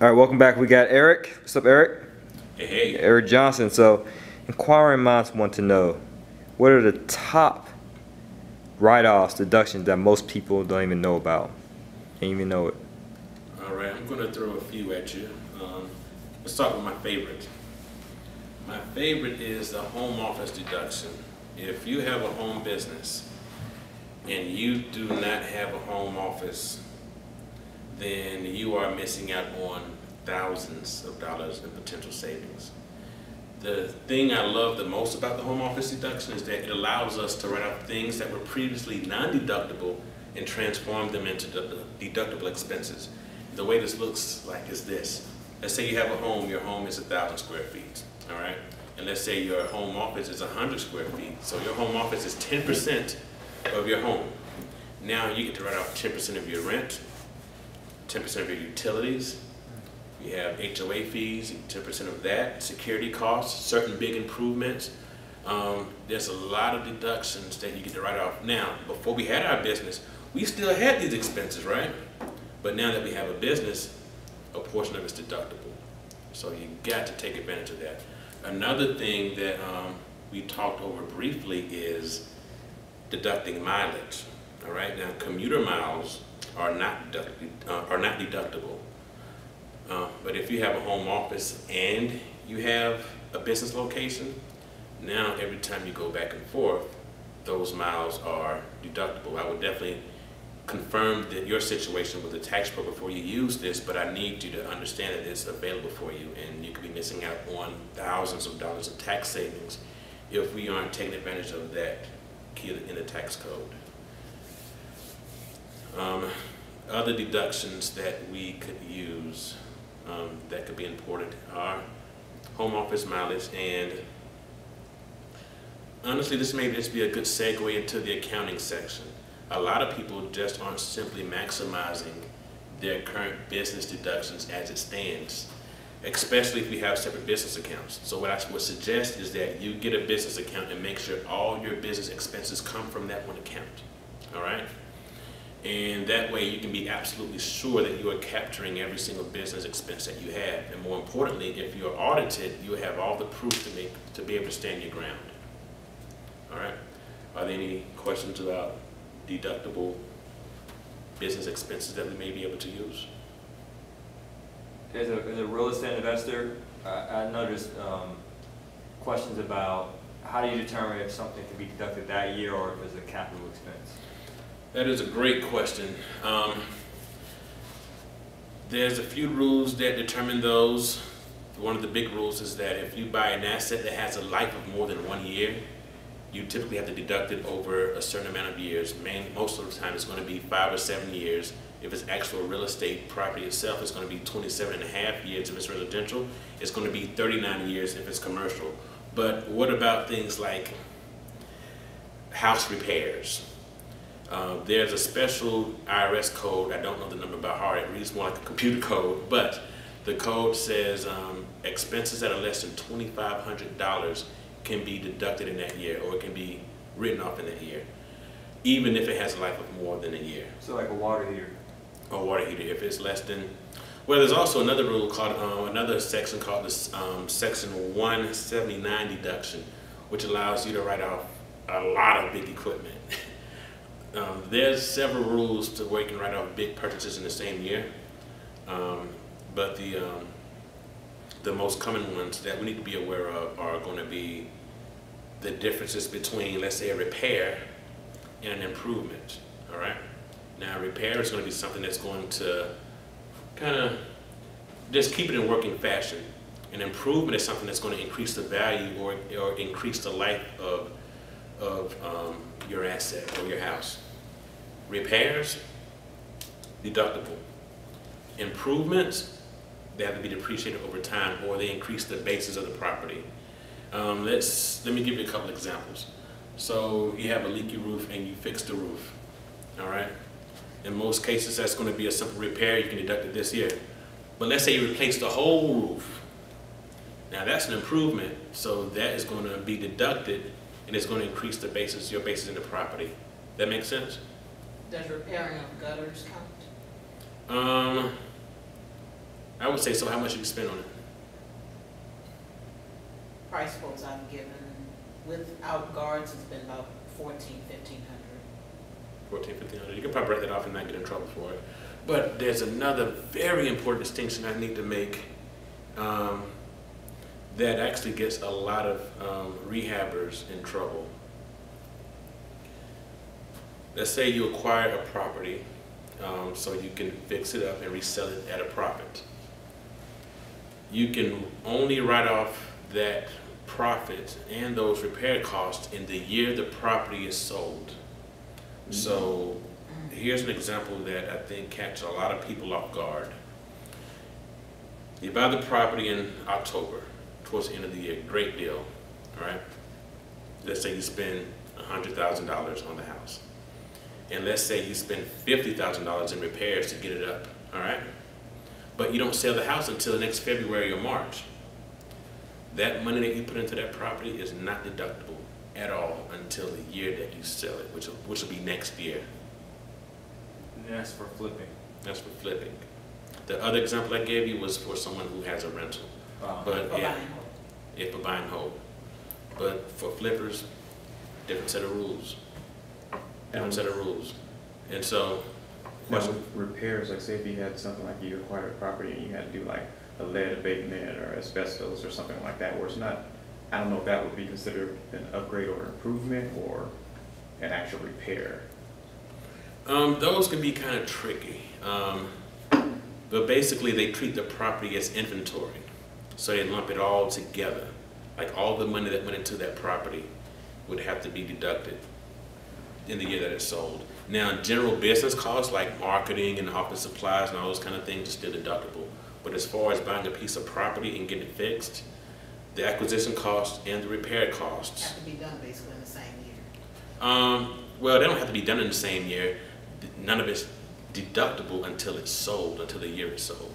All right, welcome back. We got Eric. What's up, Eric? Hey, hey. Eric Johnson. So, inquiring minds want to know, what are the top write-offs, deductions that most people don't even know about? Can't even know it. All right, I'm going to throw a few at you. Let's start with my favorite. My favorite is the home office deduction. If you have a home business and you do not have a home office, then you are missing out on thousands of dollars in potential savings. The thing I love the most about the home office deduction is that it allows us to write off things that were previously non-deductible and transform them into deductible expenses. The way this looks like is this. Let's say you have a home, your home is 1,000 square feet, all right? And let's say your home office is 100 square feet. So your home office is 10% of your home. Now you get to write off 10% of your rent, 10% of your utilities. You have HOA fees, 10% of that, security costs, certain big improvements. There's a lot of deductions that you get to write off. Now, before we had our business, we still had these expenses, right? But now that we have a business, a portion of it's deductible. So you got to take advantage of that. Another thing that we talked over briefly is deducting mileage. All right, now commuter miles are not deductible. But if you have a home office and you have a business location, now every time you go back and forth, those miles are deductible. I would definitely confirm that your situation with the tax pro before you use this, but I need you to understand that it's available for you, and you could be missing out on thousands of dollars of tax savings if we aren't taking advantage of that key in the tax code. Other deductions that we could use that could be important are home office mileage, and honestly, this may just be a good segue into the accounting section. A lot of people just aren't simply maximizing their current business deductions as it stands, especially if we have separate business accounts. So what I would suggest is that you get a business account and make sure all your business expenses come from that one account, all right? And that way you can be absolutely sure that you are capturing every single business expense that you have. And more importantly, if you're audited, you have all the proof to be able to stand your ground. All right? Are there any questions about deductible business expenses that we may be able to use? As a real estate investor, I noticed questions about how do you determine if something can be deducted that year or if it's a capital expense? That is a great question. There's a few rules that determine those. One of the big rules is that if you buy an asset that has a life of more than 1 year, you typically have to deduct it over a certain amount of years. Most of the time it's going to be 5 or 7 years. If it's actual real estate property itself, it's going to be 27.5 years if it's residential. It's going to be 39 years if it's commercial. But what about things like house repairs? There's a special IRS code. I don't know the number by heart. It reads more like a computer code, but the code says expenses that are less than $2,500 can be deducted in that year, or it can be written off in that year, even if it has a life of more than a year. So like a water heater? A water heater, if it's less than. Well, there's also another rule called, another section called this Section 179 deduction, which allows you to write off a lot of big equipment. There's several rules to where you can write off big purchases in the same year, but the most common ones that we need to be aware of are going to be the differences between, let's say, a repair and an improvement. All right. Now, a repair is going to be something that's going to kind of just keep it in working fashion. An improvement is something that's going to increase the value or increase the life of your asset or your house. Repairs, deductible. Improvements, they have to be depreciated over time, or they increase the basis of the property. Let me give you a couple examples. So you have a leaky roof and you fix the roof, all right? In most cases, that's going to be a simple repair. You can deduct it this year. But let's say you replace the whole roof. Now that's an improvement, so that is going to be deducted, and it's going to increase the basis, your basis in the property. That makes sense? Does repairing of gutters count? I would say so. How much you spend on it? Price quotes I've given, without guards, it's been about 1,400–1,500. 1,400–1,500. You can probably break that off and not get in trouble for it. But there's another very important distinction I need to make that actually gets a lot of rehabbers in trouble. Let's say you acquire a property so you can fix it up and resell it at a profit. You can only write off that profit and those repair costs in the year the property is sold. So here's an example that I think catches a lot of people off guard. You buy the property in October, towards the end of the year, great deal, all right? Let's say you spend $100,000 on the house. And let's say you spend $50,000 in repairs to get it up, all right? But you don't sell the house until next February or March. That money that you put into that property is not deductible at all until the year that you sell it, which will be next year. And that's for flipping. That's for flipping. The other example I gave you was for someone who has a rental. But yeah, for buying whole. But for flippers, different set of rules. Different set of rules. And so, now with repairs, like say if you had something like you acquired a property and you had to do like a lead abatement or asbestos or something like that, where it's not, I don't know if that would be considered an upgrade or improvement or an actual repair. Those can be kind of tricky. But basically they treat the property as inventory. So they lump it all together. Like all the money that went into that property would have to be deducted in the year that it's sold. Now, general business costs like marketing and office supplies and all those kind of things are still deductible. But as far as buying a piece of property and getting it fixed, the acquisition costs and the repair costs Have to be done basically in the same year. Well, they don't have to be done in the same year. None of it's deductible until it's sold, until the year it's sold.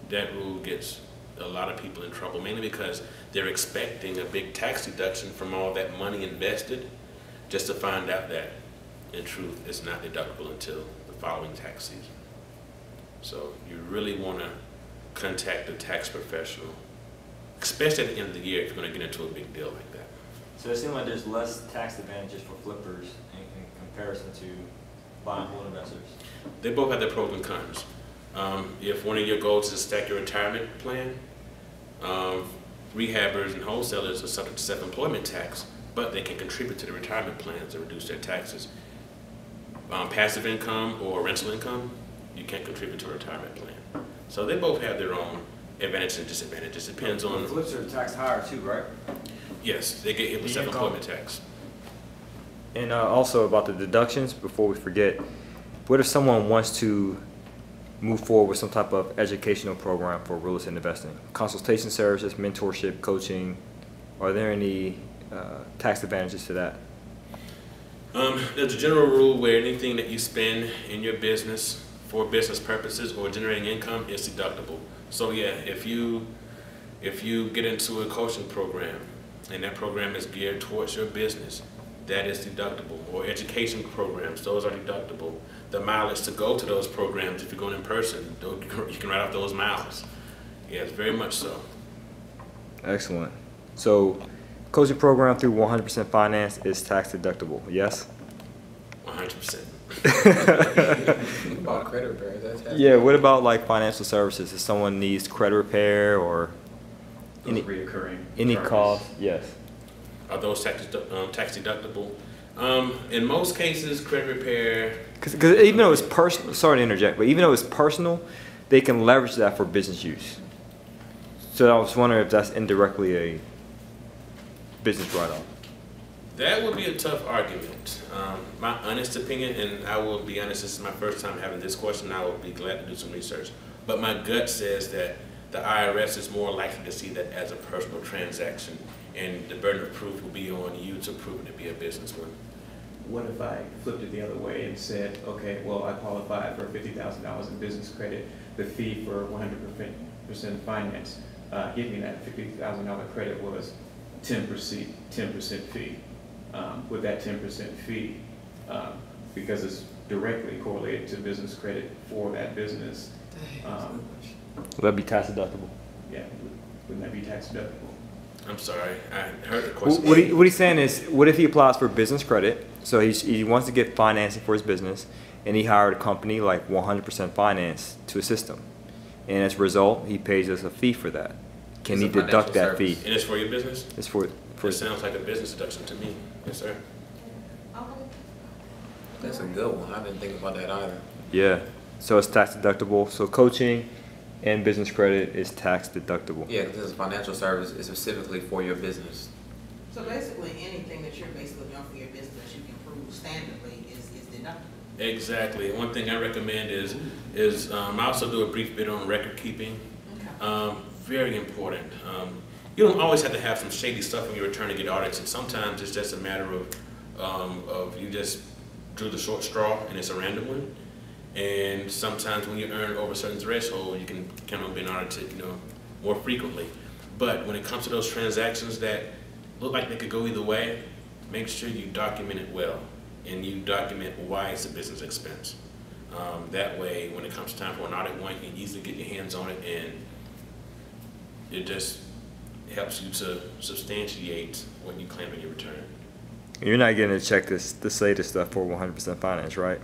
That rule gets a lot of people in trouble, mainly because they're expecting a big tax deduction from all that money invested, just to find out that, in truth, it's not deductible until the following tax season. So you really want to contact a tax professional, especially at the end of the year if you're going to get into a big deal like that. So it seems like there's less tax advantages for flippers in comparison to buy and hold investors. They both have their pros and cons. If one of your goals is to stack your retirement plan, rehabbers and wholesalers are subject to self-employment tax, but they can contribute to the retirement plans to reduce their taxes. Passive income or rental income, you can't contribute to a retirement plan. So they both have their own advantages and disadvantages. Depends on. Flips are taxed higher too, right? Yes, they get hit with self-employment tax. And also about the deductions, before we forget, what if someone wants to move forward with some type of educational program for real estate investing? Consultation services, mentorship, coaching, are there any tax advantages to that? There's a general rule where anything that you spend in your business for business purposes or generating income is deductible. So yeah, if you get into a coaching program and that program is geared towards your business, that is deductible. Or education programs, those are deductible. The mileage to go to those programs, if you're going in person, you can write off those miles. Yes, very much so. Excellent. So coaching program through 100% finance is tax deductible, yes? 100%. What about credit repair? Yeah, what about like financial services? If someone needs credit repair or Those reoccurring any charges. cost, yes. Are those tax deductible? In most cases, credit repair. Because even though it's personal, sorry to interject, but even though it's personal, they can leverage that for business use. So I was wondering if that's indirectly a business write-off. That would be a tough argument. My honest opinion, and I will be honest, this is my first time having this question, I will be glad to do some research. But my gut says that the IRS is more likely to see that as a personal transaction, and the burden of proof will be on you to prove it to be a business one. What if I flipped it the other way and said, okay, well, I qualified for $50,000 in business credit, the fee for 100% finance, give me that $50,000 credit was 10% fee. With that 10% fee, because it's directly correlated to business credit for that business, Will that be tax deductible? Yeah, wouldn't that be tax deductible? I'm sorry, I heard the question. What he's saying is, what if he applies for business credit? So he wants to get financing for his business, and he hired a company like 100% finance to assist him. And as a result, he pays us a fee for that. Can It's he a deduct financial that fee? service. And it's for your business? It's for It sounds like a business deduction to me. Yes, sir. That's a good one. I didn't think about that either. yeah. So it's tax deductible. So coaching and business credit is tax deductible. Yeah, because it's a financial service. It's specifically for your business. So basically, anything that you're basically doing for your business, you can prove standardly is deductible. Exactly. One thing I recommend is I also do a brief bit on record keeping. Okay. Very important. You don't always have to have some shady stuff when you're returning to get audits, and sometimes it's just a matter of you just drew the short straw and it's a random one. And sometimes when you earn over a certain threshold, you can count on being audited, more frequently. But when it comes to those transactions that look like they could go either way, make sure you document it well, and you document why it's a business expense. That way, when it comes time for an audit one, you can easily get your hands on it, and it just helps you to substantiate what you claim in your return. You're not getting to check to say this stuff for 100% finance, right?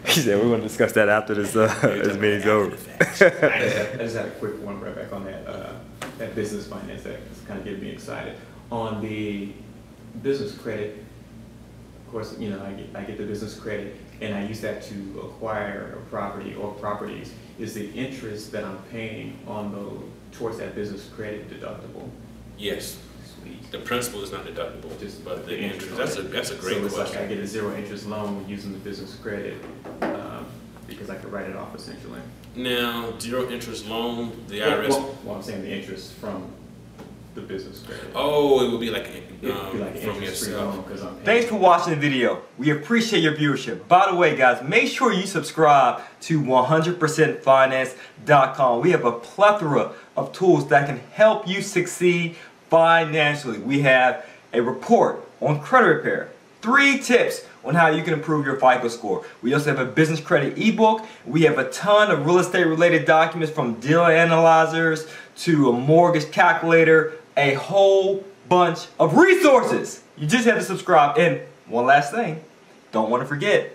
He said we're going to discuss that after this meeting's over. I just had a quick one right back on that business finance that's kind of getting me excited. On the business credit, of course, I get the business credit, and I use that to acquire a property or properties. Is the interest that I'm paying towards that business credit deductible? Yes. Sweet. The principal is not deductible, but the interest, that's a great So it's question. like I get a zero interest loan using the business credit because I could write it off essentially. Now, zero interest loan, the IRS. Well, I'm saying the interest from the business credit. Oh, it would be like, It'd be like an from interest-free yourself. loan because I'm paying. Thanks for watching the video. We appreciate your viewership. By the way, guys, make sure you subscribe to 100percentfinance.com. We have a plethora of tools that can help you succeed financially. We have a report on credit repair, 3 tips on how you can improve your FICO score. We also have a business credit ebook. We have a ton of real estate related documents, from deal analyzers to a mortgage calculator, a whole bunch of resources. You just have to subscribe. And one last thing, don't want to forget,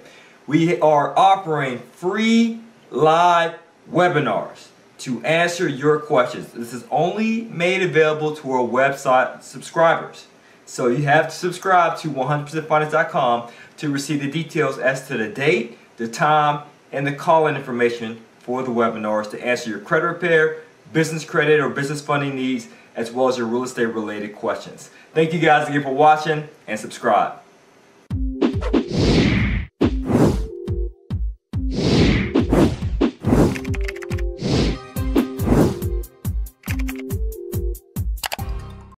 we are offering free live webinars to answer your questions. This is only made available to our website subscribers. So you have to subscribe to 100percentfinance.com to receive the details as to the date, the time, and the call-in information for the webinars to answer your credit repair, business credit, or business funding needs, as well as your real estate related questions. Thank you guys again for watching, and subscribe.